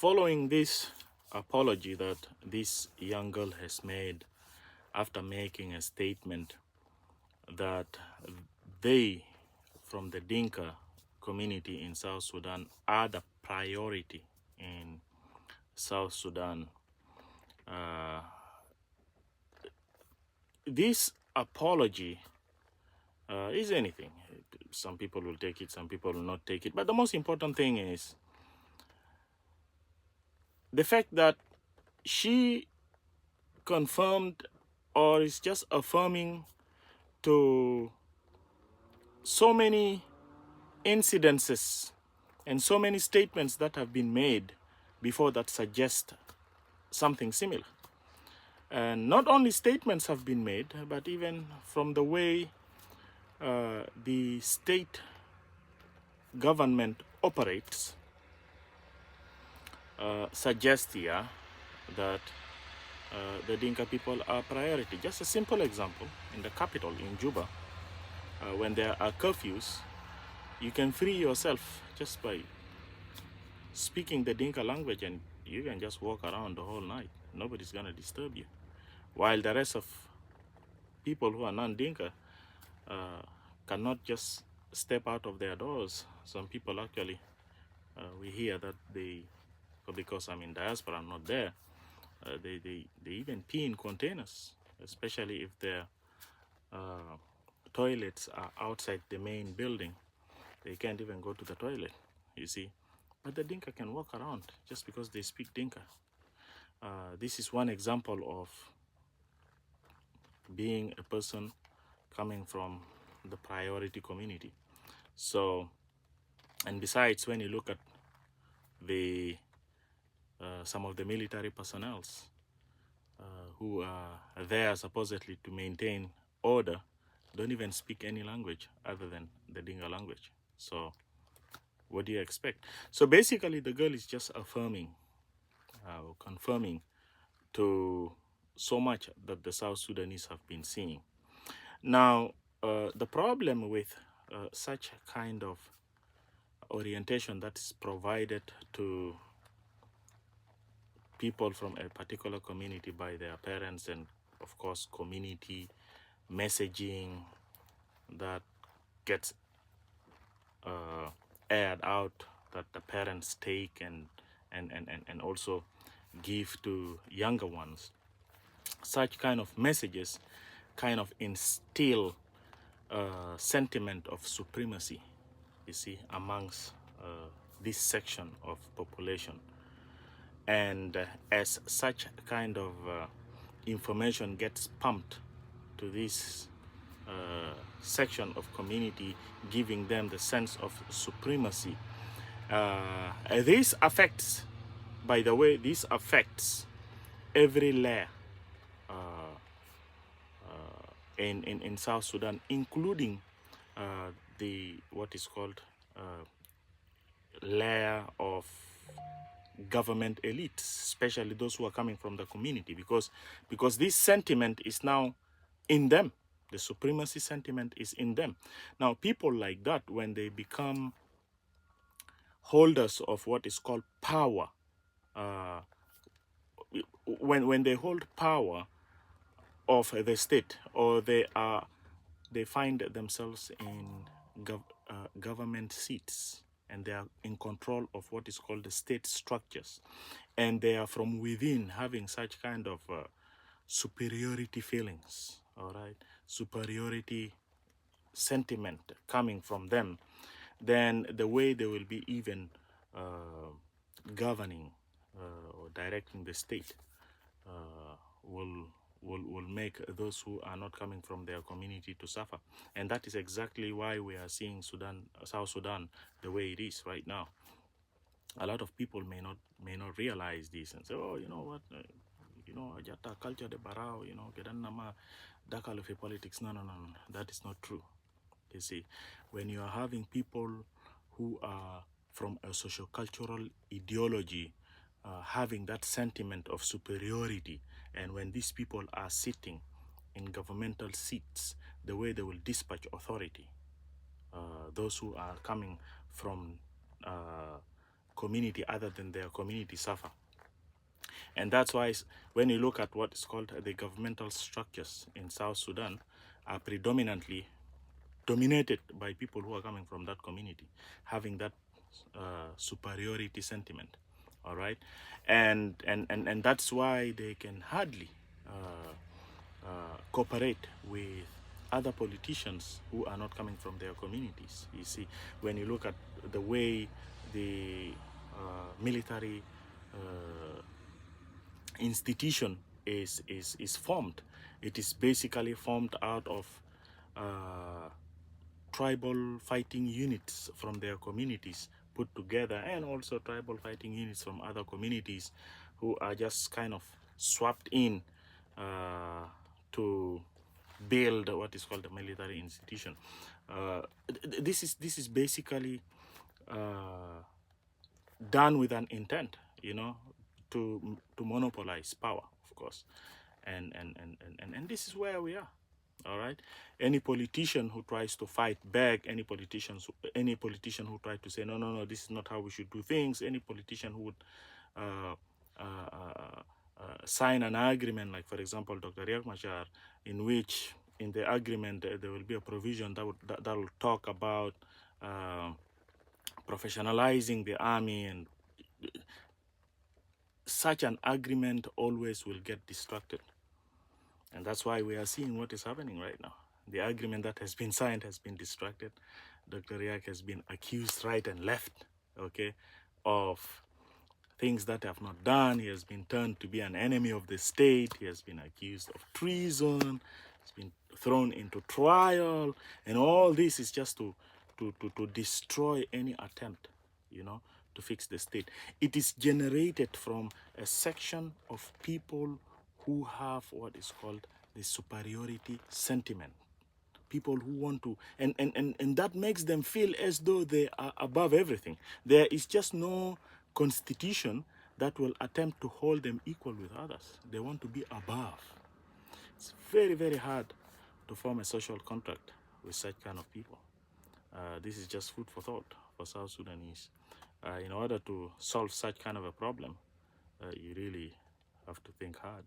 following this apology that this young girl has made after making a statement that they, from the Dinka community in South Sudan, are the priority in South Sudan. This apology is anything. Some people will take it, some people will not take it. But the most important thing is the fact that she confirmed or is just affirming to so many incidences and so many statements that have been made before that suggest something similar. And not only statements have been made, but even from the way the state government operates, suggests here that the Dinka people are priority. Just a simple example, in the capital, in Juba, when there are curfews, you can free yourself just by speaking the Dinka language, and you can just walk around the whole night. Nobody's going to disturb you. While the rest of people who are non-Dinka cannot just step out of their doors. Some people actually, we hear that they, because I'm in diaspora, I'm not there, they even pee in containers, especially if their toilets are outside the main building. They can't even go to the toilet, you see. But the Dinka can walk around just because they speak Dinka. This is one example of being a person coming from the priority community. So, and besides, when you look at the some of the military personnel who are there supposedly to maintain order, don't even speak any language other than the Dinka language. So what do you expect? So basically the girl is just affirming, confirming to so much that the South Sudanese have been seeing. Now, the problem with such kind of orientation that's provided to people from a particular community by their parents, and of course community messaging that gets aired out, that the parents take and also give to younger ones. Such kind of messages kind of instill sentiment of supremacy, you see, amongst this section of population. And as such kind of information gets pumped to this section of community, giving them the sense of supremacy, this affects, by the way, this affects every layer in South Sudan, including the what is called layer of government elites, especially those who are coming from the community, because this sentiment is now in them. The supremacy sentiment is in them. Now, people like that, when they become holders of what is called power, when they hold power of the state, or they find themselves in government seats, and they are in control of what is called the state structures, and they are from within having such kind of superiority feelings, all right, superiority sentiment coming from them, then the way they will be even governing or directing the state will make those who are not coming from their community to suffer. And that is exactly why we are seeing South Sudan the way it is right now. A lot of people may not realize this and say, oh, you know what, Jata culture de barao, kedanama dakal of politics. No, that is not true. You see, when you are having people who are from a socio-cultural ideology having that sentiment of superiority, and when these people are sitting in governmental seats, the way they will dispatch authority, those who are coming from community other than their community suffer. And that's why when you look at what is called the governmental structures in South Sudan are predominantly dominated by people who are coming from that community, having that superiority sentiment. All right, and that's why they can hardly cooperate with other politicians who are not coming from their communities. You see, when you look at the way the military institution is formed, it is basically formed out of tribal fighting units from their communities put together, and also tribal fighting units from other communities who are just kind of swapped in to build what is called a military institution. This is basically done with an intent, you know, to monopolize power, of course, and this is where we are. All right. Any politician who tries to fight back, any politician who tries to say no, this is not how we should do things, any politician who would sign an agreement, like for example Dr. Riek Machar, in which in the agreement there will be a provision that will talk about professionalizing the army, and such an agreement always will get distracted. And that's why we are seeing what is happening right now. The agreement that has been signed has been distracted. Dr. Riek has been accused right and left, okay, of things that have not done. He has been turned to be an enemy of the state. He has been accused of treason. He's been thrown into trial. And all this is just to destroy any attempt, you know, to fix the state. It is generated from a section of people who have what is called the superiority sentiment. People who want to, and that makes them feel as though they are above everything. There is just no constitution that will attempt to hold them equal with others. They want to be above. It's very, very hard to form a social contract with such kind of people. This is just food for thought for South Sudanese. In order to solve such kind of a problem, you really have to think hard.